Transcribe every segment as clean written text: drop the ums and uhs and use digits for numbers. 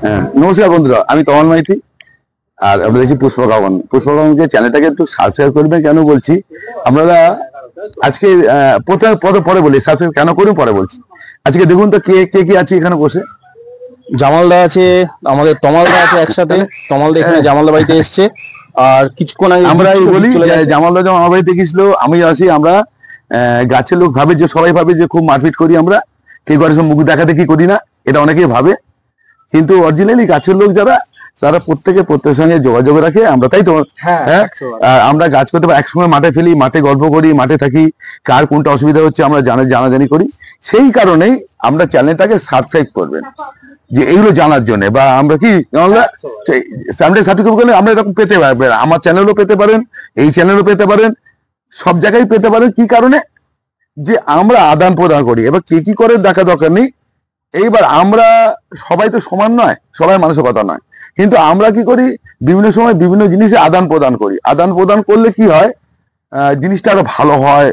হ্যাঁ, নমস্কার বন্ধুরা, আমি তমাল মাইতি। আর আমরা দেখছি পুষ্পকাবন যে চ্যানেলটাকে একটু সাবস্ক্রাইব করবেন। কেন বলছি, আপনারা আজকে পরে বলি সাবস্ক্রাইব কেন করুন, পরে বলছি। আজকে দেখুন তো কে কে কে আছে এখানে বসে। জামালদা আছে, আমাদের তমালদা আছে একসাথে। তমালদা এখানে জামালদা বাড়িতে এসছে, আর কিছুক্ষণ আগে আমরা বলি জামালদা যখন আমার বাড়িতে গেছিল, আমি আসি, আমরা গাছের লোক ভাবে যে, সবাই ভাবে যে খুব মারপিট করি আমরা, কেউ করে মুখ দেখা দেখি করি না, এটা অনেকেই ভাবে। কিন্তু অরিজিনালি গাছের লোক যারা, তারা প্রত্যেকের সঙ্গে যোগাযোগ রাখে। আমরা তাই তো, হ্যাঁ, আমরা গাছ করতে একসময় মাঠে ফেলি, মাঠে গল্প করি, মাঠে থাকি, কার কোনটা অসুবিধা হচ্ছে আমরা জানাজানি করি। সেই কারণেই আমরা চ্যানেলটাকে সাবস্ক্রাইব করবেন, যে এইগুলো জানার জন্য। বা আমরা কি সাবস্ক্রাইব করলে আমরা এরকম পেতে পারবেন, আমার চ্যানেলও পেতে পারেন, এই চ্যানেলও পেতে পারেন, সব জায়গায় পেতে পারেন। কি কারণে? যে আমরা আদান প্রদান করি। এবার কে কি করে দেখা দরকার নেই। এইবার আমরা সবাই তো সমান নয়, সবাই মানসিকতা নয়, কিন্তু আমরা কি করি, বিভিন্ন সময় বিভিন্ন জিনিসে আদান প্রদান করি। আদান প্রদান করলে কি হয়, জিনিসটা আরো ভালো হয়।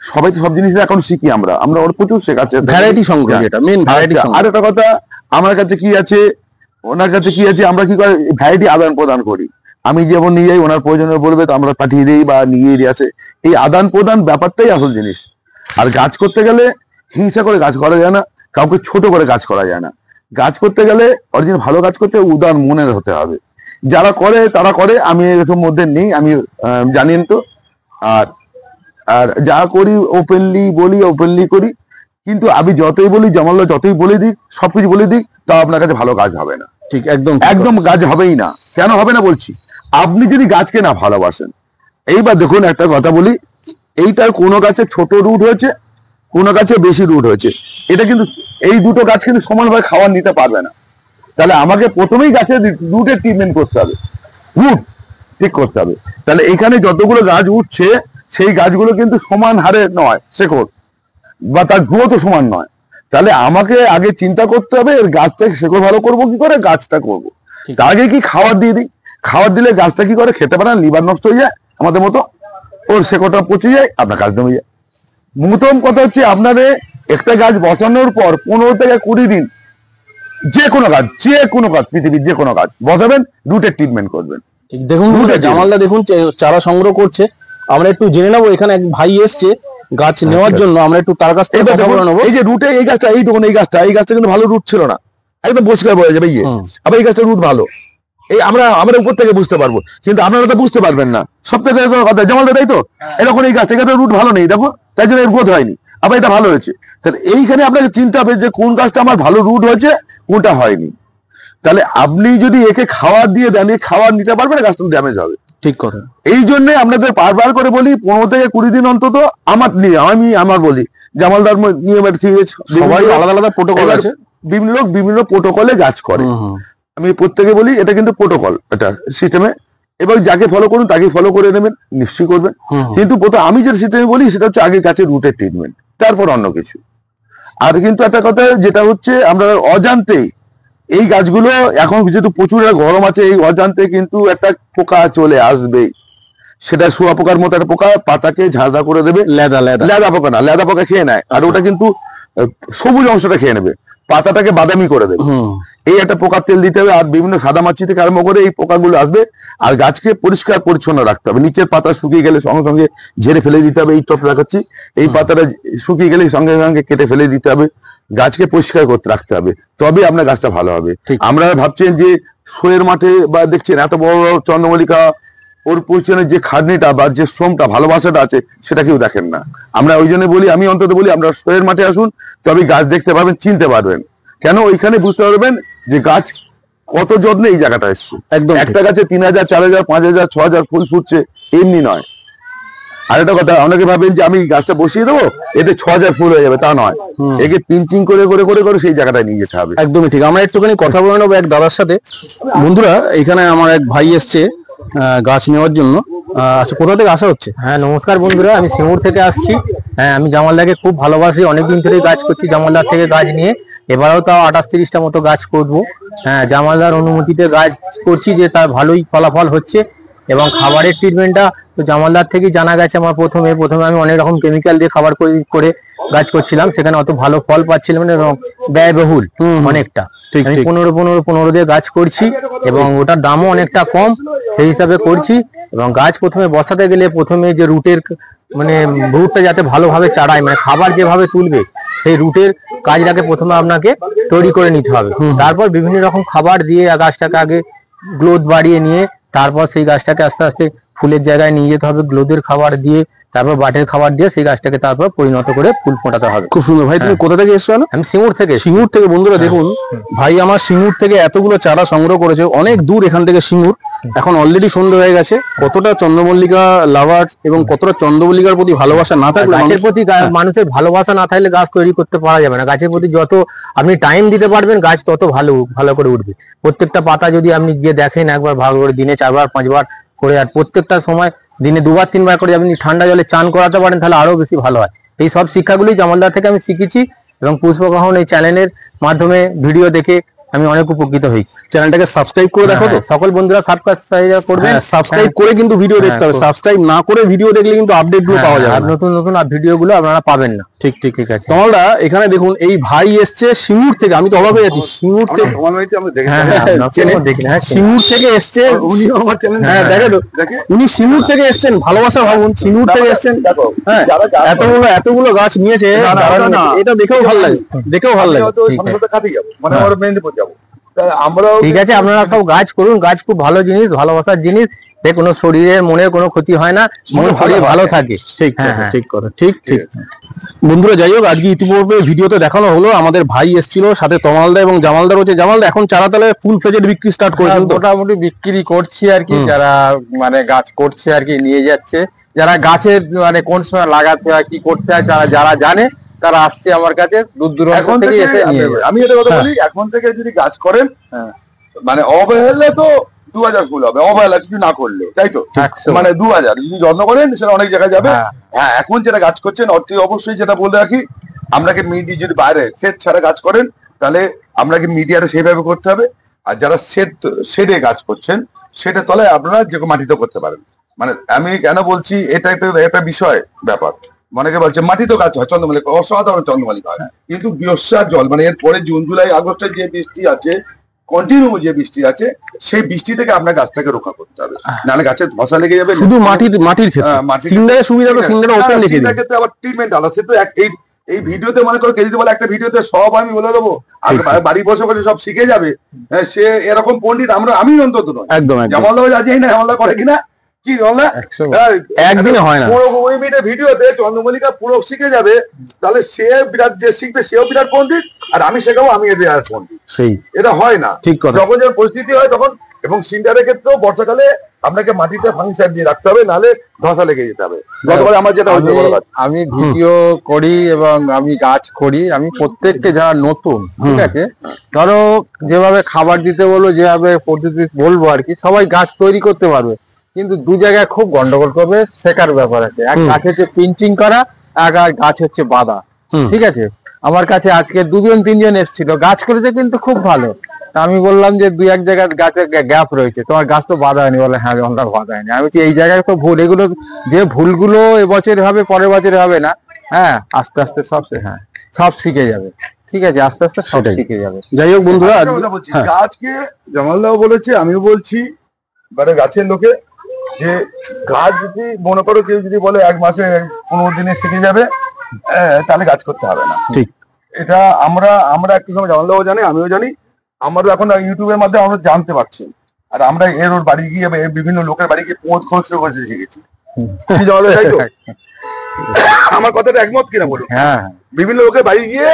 সবাই তো সব জিনিস এখন শিখি, আমরা ওর প্রচুর শেখাচ্ছে, ভ্যারাইটি সংগ্রহ, যেটা মেইন ভ্যারাইটি। আর একটা কথা, আমার কাছে কি আছে, ওনার কাছে কি আছে, আমরা কি করে ভ্যারাইটি আদান প্রদান করি। আমি যেমন নিয়ে যাই, ওনার প্রয়োজনে বলবে তো আমরা পাঠিয়ে দিই বা নিয়ে আসে। এই আদান প্রদান ব্যাপারটাই আসল জিনিস। আর গাছ করতে গেলে হিংসা করে গাছ করা যায় না, কাউকে ছোট করে কাজ করা যায় না। গাছ করতে গেলে অরিজিনাল ভালো কাজ করতে উদার মনের হতে হবে। যারা করে তারা করে, আমি এর মধ্যে নেই, আমি জানেন তো। আর আর যা করি ওপেনলি করি। কিন্তু আমি যতই বলি, জামালদা যতই বলে দিই, সবকিছু বলে দিই, তাও আপনার কাছে ভালো কাজ হবে না। ঠিক, একদম কাজ হবেই না। কেন হবে না বলছি, আপনি যদি গাছকে না ভালোবাসেন। এইবার দেখুন, একটা কথা বলি, এইটার কোনো গাছে ছোট রুট হয়েছে, কোনো গাছে বেশি রুট হয়েছে। এটা কিন্তু এই দুটো গাছ কিন্তু সমানভাবে খাবার নিতে পারবে না। তাহলে আমাকে প্রথমেই গাছের রুটের ট্রিটমেন্ট করতে হবে, রুট ঠিক করতে হবে। তাহলে এখানে যতগুলো গাছ উঠছে, সেই গাছগুলো কিন্তু সমান হারে নয়, শেকড় বা তার গ্রোথ সমান নয়। তাহলে আমাকে আগে চিন্তা করতে হবে, এর গাছটাকে শেকড় ভালো করবো কি করে, গাছটা করবো। তার আগে কি খাবার দিয়ে দিই, খাবার দিলে গাছটা কি করে, খেতে পারে না, লিভার নষ্ট হয়ে যায় আমাদের মতো, ওর শেকড়টা পচে যায়, আপনার গাছ জমে যায়। প্রথম কথা হচ্ছে, আপনাদের একটা গাছ বসানোর পর 15 থেকে 20 দিন যে কোনো গাছ পৃথিবীর যে কোনো গাছ বসাবেন, রুটের ট্রিটমেন্ট করবেন। দেখুন জামালদা, দেখুন চারা সংগ্রহ করছে। আমরা একটু জেনে নেবো, এখানে এক ভাই এসছে গাছ নেওয়ার জন্য, আমরা একটু তার কাছ থেকে কথা বলে নেবো। এই যে রুটে এই গাছটা, এই দেখুন, এই গাছটা কিন্তু ভালো রুট ছিল না, একদম পরিষ্কার বোঝা যাবে। আবার এই গাছটা রুট ভালো, এই আমরা উপর থেকে বুঝতে পারবো, কিন্তু আপনারা তো বুঝতে পারবেন না। সব থেকে কথা জামালদা, তাই তো, এরকম এই গাছটা রুট ভালো নেই, দেখো, তাই জন্য এর গ্রোথ হয়নি। আবার এটা ভালো হয়েছে। তাহলে এইখানে আপনাকে চিন্তা হবে যে কোন গাছটা আমার ভালো রুট হয়েছে, কোনটা হয়নি। তাহলে আপনি যদি একে খাবার দিয়ে দেন, এই খাবার নিতে পারবে না, গাছটা ড্যামেজ হবে। ঠিক কথা। এই জন্য আপনাদের বারবার করে বলি, 15 থেকে 20 দিন অন্তত আমার বলি, জামালদার নিয়মে ঠিক আছে, সবাই আলাদা আলাদা প্রোটোকল আছে, বিভিন্ন লোক বিভিন্ন প্রোটোকলে গাছ করে। আমি প্রত্যেকে বলি, এটা কিন্তু প্রোটোকল, এটা সিস্টেমে। এবার যাকে ফলো করুন তাকে ফলো করে নেবেন, নিশ্চয়ই করবেন। কিন্তু আমি যে সিস্টেমে বলি, সেটা হচ্ছে আগে গাছের রুটের ট্রিটমেন্ট, তারপর অন্য কিছু। আর কিন্তু একটা কথা যেটা হচ্ছে, আমরা অজান্তেই এই গাছগুলো, এখন যেহেতু প্রচুর গরম আছে, এই অজান্তে কিন্তু একটা পোকা চলে আসবেই। সেটা শুয়া পোকার মতো একটা পোকা, পাতাকে ঝাঁঝা করে দেবে। লেদা পোকা না, লেদা পোকা খেয়ে নেয়, আর ওটা কিন্তু সবুজ অংশটা খেয়ে নেবে, পাতাটাকে বাদামি করে দেবে। এই একটা পোকার তেল দিতে হবে। আর বিভিন্ন সাদা মাছি থেকে আরম্ভ করে এই পোকাগুলো আসবে। আর গাছকে পরিষ্কার পরিচ্ছন্ন রাখতে হবে। নিচের পাতা শুকিয়ে গেলে সঙ্গে সঙ্গে ঝেড়ে ফেলে দিতে হবে। এই টপ দেখাচ্ছি, এই পাতাটা শুকিয়ে গেলে সঙ্গে সঙ্গে কেটে ফেলে দিতে হবে। গাছকে পরিষ্কার করতে রাখতে হবে, তবে আপনার গাছটা ভালো হবে। আমরা ভাবছেন যে শোয়ের মাঠে বা দেখছেন এত বড় বড় চন্দ্রমল্লিকা, ওর পিছনে যে খাটনিটা বা যে শ্রমটা, ভালোবাসাটা আছে, সেটা কেউ দেখেন না। আমরা ওই জন্য বলি, আমি অন্তত বলি, আমরা শোয়ের মাঠে আসুন, তবে গাছ দেখতে পারবেন, চিনতে পারবেন। কেন, ওইখানে বুঝতে পারবেন যে গাছ কত যত্নে এই জায়গাটা এসছে। একদম একটা গাছে 3000, 4000, 5000, 6000 ফুল ফুটছে, এমনি নয়। আর একটা কথা, অনেকে ভাবেন যে আমি গাছটা বসিয়ে দেবো, এতে 6000 ফুল হয়ে যাবে, তা নয়। একে পিঞ্চিং করে করে করে করে সেই জায়গাটায় নিয়ে যেতে হবে। একদমই ঠিক। আমরা একটুখানি কথা বলে নেবো এক দাদার সাথে। বন্ধুরা, এখানে আমার এক ভাই এসছে গাছ নেওয়ার জন্য। আচ্ছা, কোথা থেকে আসা হচ্ছে? হ্যাঁ, নমস্কার বন্ধুরা, আমি সিঙ্গুর থেকে আসছি। হ্যাঁ, আমি জামালদাকে খুব ভালোবাসি, অনেকদিন ধরে গাছ করছি জামালদার থেকে গাছ নিয়ে। এবারেও তাও 28-30টা মতো গাছ করবো। হ্যাঁ, জামালদার অনুমতিতে গাছ করছি, যে তার ভালোই ফলাফল হচ্ছে। এবং খাবারের ট্রিটমেন্টটা তো জামালদার থেকেই জানা গেছে। আমার প্রথমে আমি অনেক রকম কেমিক্যাল দিয়ে খাবার করে গাছ করছিলাম, সেখানে অত ভালো ফল পাচ্ছিলাম না এবং ব্যয়বহুল অনেকটা। আমি 15 দিয়ে গাছ করছি এবং ওটার দামও অনেকটা কম, সেই হিসাবে করছি। এবং গাছ প্রথমে বসাতে গেলে প্রথমে যে রুটটা যাতে ভালোভাবে চাড়ায়, মানে খাবার যেভাবে তুলবে সেই রুটের কাজটাকে প্রথমে আপনাকে তৈরি করে নিতে হবে। তারপর বিভিন্ন রকম খাবার দিয়ে গাছটাকে আগে গ্রোথ বাড়িয়ে নিয়ে তারপর সেই গাছটাকে আস্তে আস্তে ফুলের জায়গায় নিয়ে যেতে হবে, গ্রোথের খাবার দিয়ে, তারপর বাটের খাবার দিয়ে সেই গাছটাকে তারপর পরিণত করে ফুল ফোটাতে হবে। খুব সুন্দর। ভাই তুমি কোথা থেকে এসছো? আমি সিঙ্গুর থেকে। বন্ধুরা দেখুন, ভাই আমার সিঙ্গুর থেকে এতগুলো চারা সংগ্রহ করেছে, অনেক দূর এখান থেকে সিঙ্গুর। এখন অলরেডি সন্ধ্যা হয়ে গেছে। কতটা চন্দ্রমল্লিকা লাভার এবং কতটা চন্দ্রমল্লিকার প্রতি ভালোবাসা না থাকলে, গাছের প্রতি মানুষের ভালোবাসা না থাকলে গাছ তৈরি করতে পারা যাবে না। গাছের প্রতি যত আপনি টাইম দিতে পারবেন গাছ তত ভালো করে উঠবে। প্রত্যেকটা পাতা যদি আপনি গিয়ে দেখেন একবার ভালো করে, দিনে 4বার 5বার করে, আর প্রত্যেকটা সময় দিনে 2বার 3বার করে আপনি ঠান্ডা জলে চান করাতে পারেন, তাহলে আরো বেশি ভালো হয়। এই সব শিক্ষাগুলি জামালদার থেকে আমি শিখেছি এবং পুষ্পগ্রহণ এই চ্যানেলের মাধ্যমে ভিডিও দেখে আমি অনেক উপকৃত হয়েছি। চ্যানেলটাকে সাবস্ক্রাইব করে রাখো তো সকল বন্ধুরা, সাবস্ক্রাইব করবেন। সাবস্ক্রাইব করে কিন্তু ভিডিও দেখতে হবে, সাবস্ক্রাইব না করে ভিডিও দেখলে কিন্তু আপডেট গুলো পাওয়া যাবে না, নতুন ভিডিওগুলো আপনারা পাবেন না। ঠিক আছে। তোমরা এখানে দেখুন, এই ভাই এসছে সিঙ্গুর থেকে। আমি তো অবাক হয়ে যাচ্ছি, সিঙ্গুর থেকে সিঙ্গুর থেকে এসছে। হ্যাঁ দেখে তো, উনি সিঙ্গুর থেকে এসছেন। ভালোবাসা ভাবুন, সিঙ্গুর থেকে এসছেন। হ্যাঁ, এতগুলো গাছ নিয়েছে, এটা দেখেও ভালো লাগে, ঠিক আছে, আপনারা সব গাছ করুন। গাছ খুব ভালো জিনিস, ভালোবাসার জিনিস। কোনো শরীরের মনের কোনো ক্ষতি হয় না, মন শরীর ভালো থাকে। ঠিক। বন্ধুরা যাই হোক, আজকে ইতিপূর্বে ভিডিওতে দেখানো হলো আমাদের ভাই এসেছিল, সাথে তমালদা এবং জামালদা রয়েছে। জামালদা এখন চারাতলায় ফুল ফ্লেজেড বিক্রি স্টার্ট করেছেন? মোটামুটি বিক্রি করছি আর কি, যারা গাছ করছে আর কি নিয়ে যাচ্ছে। যারা গাছের কোন সময় লাগাতে হয়, কি করতে হয়, যারা জানে তারা আসছে আমার কাছে দূর দূরান্ত থেকে এসে নিয়ে। আমি এটা কথা বলি, এখন থেকে যদি গাছ করেন অবহেলা তো 2000 ফুল হবে, অবহেলা কিছু না করলে, তাই তো? 2000 যদি যত্ন করেন সেটা অনেক জায়গায় যাবে। হ্যাঁ, এখন যেটা গাছ করছেন অবশ্যই যেটা বলে রাখি, আপনাকে মিডিয়া যদি বাইরে সেট ছাড়া গাছ করেন তাহলে আপনাকে মিডিয়াটা সেইভাবে করতে হবে। আর যারা শেডে গাছ করছেন সেটা তলায় আপনারা যে কোনো মাটিতে করতে পারেন। আমি কেন বলছি, এটা একটা বিষয় ব্যাপার। অনেকে বলছে মাটিতেও গাছ হয়, চন্দ্রমল্লিকা অসাধারণ চন্দ্রমল্লিকা হয়, কিন্তু বর্ষার জল এরপরে জুন জুলাই আগস্টের যে বৃষ্টি আছে, কন্টিনিউ যে বৃষ্টি আছে, সেই বৃষ্টি থেকে আপনার গাছটাকে রক্ষা করতে হবে, নাহলে গাছের ধসা লেগে যাবে। শুধু মাটির ক্ষেত্রে সিন্ডারের সুবিধা তো সিন্ডারে ওপেন লিখে দিই, ক্ষেত্রে আবার ট্রিটমেন্ট আলাদা। সে তো এই ভিডিওতে মনে করো কেজি বলে একটা ভিডিওতে সব আমি বলে দেবো, আর বাড়ি বসে বসে সব শিখে যাবে। সে এরকম পণ্ডিত আমি অন্তত নয়। একদম জামালদাও যাচ্ছি না, জামালদা করে কিনা কি একদিনে হয় না। 15 মিনিটের ভিডিওতে চন্দ্রমল্লিকা পুরো শিখে যাবে, তাহলে সে বিরাট, যে শিখবে সেও বিরাট পণ্ডিত, আর আমি শেখাবো আমি বিরাট পণ্ডিত। এটা হয় না, ঠিক কথা। যখন যে পরিস্থিতি হয় তখন, এবং সিন্ডারের ক্ষেত্রেও বর্ষাকালে আপনাকে মাটিতে ফাংশন দিয়ে রাখতে হবে, নাহলে ধসা লেগে যেতে হবে। গতবার আমার যেটা হচ্ছে, আমি ভিডিও করি এবং আমি গাছ করি, আমি প্রত্যেককে যারা নতুন, ঠিক আছে, ধরো যেভাবে খাবার দিতে বলবো, যেভাবে পদ্ধতি বলবো আর কি, সবাই গাছ তৈরি করতে পারবে, কিন্তু দু জায়গায় খুব গন্ডগোল করবে, শেখার ব্যাপার আছে। এক গাছ হচ্ছে প্রিন্টিং করা, এক গাছ হচ্ছে বাঁধা, ঠিক আছে। আমার কাছে আজকে 2-3 জন এসেছিল, গাছ করেছে কিন্তু খুব ভালো। আমি বললাম যে 2-1 জায়গায় গাছের গ্যাপ রয়েছে, তোমার গাছ তো বাঁধা হয়নি। বলে হ্যাঁ, আমরা বাঁধা হয়নি। আমি বলছি এই জায়গায় তো ভুল, এগুলো যে ভুলগুলো এবছরে হবে পরের বছরে হবে না। হ্যাঁ, আস্তে আস্তে সব শিখে যাবে, ঠিক আছে, আস্তে আস্তে সব শিখে যাবে। যাই হোক বন্ধুরা, গাছকে জামালদাও বলেছে, আমিও বলছি, গাছের লোকে, যে গাছ যদি মনে করো কেউ যদি বলে 1 মাসে 15 দিনে শিখে যাবে, তাহলে গাছ করতে হবে না। ঠিক, এটা আমরা একটু সময় জামালদাও জানি, আমিও জানি। আমরা এখন ইউটিউবের মাধ্যমে আমরা জানতে পারছি, আর আমরা ওর বাড়ি গিয়ে বিভিন্ন লোকের বাড়ি গিয়ে পোঁত খোঁজ করে শিখেছি। আমার কথাটা একমত কিনা বলুন? হ্যাঁ, বিভিন্ন লোকের বাড়ি গিয়ে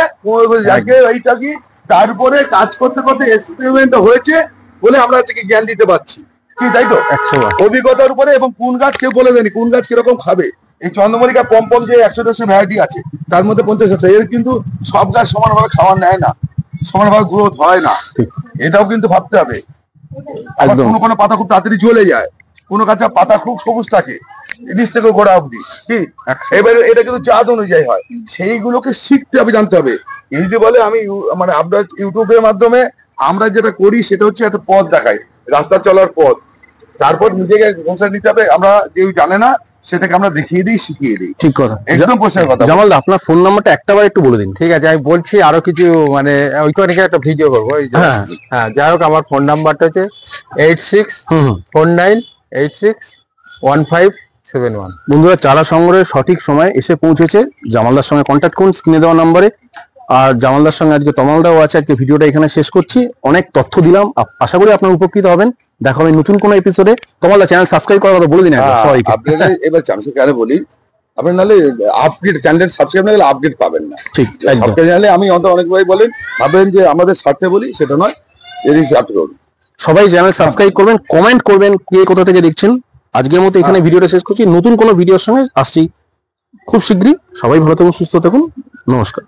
এইটা কি, তারপরে কাজ করতে করতে এক্সপেরিমেন্ট হয়েছে বলে আমরা আজকে জ্ঞান দিতে পারছি, কি তাই তো? অভিজ্ঞতার উপরে। এবং কোন গাছ কেউ বলে দেয়নি কোন গাছ কিরকম খাবে। এই চন্দ্রমল্লিকা পম্পম যে 100-150 ভ্যারাইটি আছে, তার মধ্যে 50-60, এর কিন্তু সব গাছ সমানভাবে খাওয়ার নেয় না, সমানভাবে গ্রোথ হয় না, এটাও কিন্তু ভাবতে হবে। কোনো পাতা খুব তাড়াতাড়ি জ্বলে যায়, কোনো গাছের পাতা খুব সবুজ থাকে নিচ থেকে গোড়া অব্দি, কি এবারে এটা কিন্তু জাত অনুযায়ী হয়, সেইগুলোকে শিখতে হবে, জানতে হবে। এই যদি বলে আমি আমরা ইউটিউবের মাধ্যমে আমরা যেটা করি সেটা হচ্ছে একটা পথ দেখাই, রাস্তা চলার পথ, তারপর নিজেকে ঘোষণা নিতে হবে। আমরা কেউ জানে না সেটাকে আমরা দেখিয়ে দিই, শিখিয়ে দিই। ঠিক কথা, একদম পরিষ্কার কথা। জামালদা আপনার ফোন নাম্বারটা একটাবার একটু বলে দিন। ঠিক আছে, আমি বলছি আরো কিছু মানে ওইখানে একটা ভিডিও করবো। হ্যাঁ, যাই হোক, আমার ফোন নাম্বারটা হচ্ছে 8649861571। বন্ধুরা, চারা সংগ্রহের সঠিক সময় এসে পৌঁছেছে। জামালদার সঙ্গে কন্ট্যাক্ট করুন স্ক্রিনে দেওয়া নাম্বারে। আর জামালদার সঙ্গে আজকে তমালদাও আছে। আজকে ভিডিওটা এখানে শেষ করছি। অনেক তথ্য দিলাম, আশা করি আপনারা উপকৃত হবেন। দেখা হবে নতুন কোনো এপিসোডে। তমালদা চ্যানেল সাবস্ক্রাইব করার কথা বলে দিন সবাইকে। আপনারা এবার চ্যানেল কারে বলি, আপনি নাহলে আপগ্রেড চ্যানেল সাবস্ক্রাইব না করলে আপগ্রেড পাবেন না। ঠিক, একদম। সাবস্ক্রাইব জানলে আমি অনেক ভাই বলেন ভাবেন যে আমাদের স্বার্থে বলি, সেটা নয়। যদি আপনি করুন, সবাই চ্যানেল সাবস্ক্রাইব করবেন, কমেন্ট করবেন কে কোথা থেকে দেখছেন। আজকের মতো এখানে ভিডিওটা শেষ করছি। নতুন কোনো ভিডিওর সঙ্গে আসছি খুব শীঘ্রই। সবাই ভালো থাকুন, সুস্থ থাকুন। নমস্কার।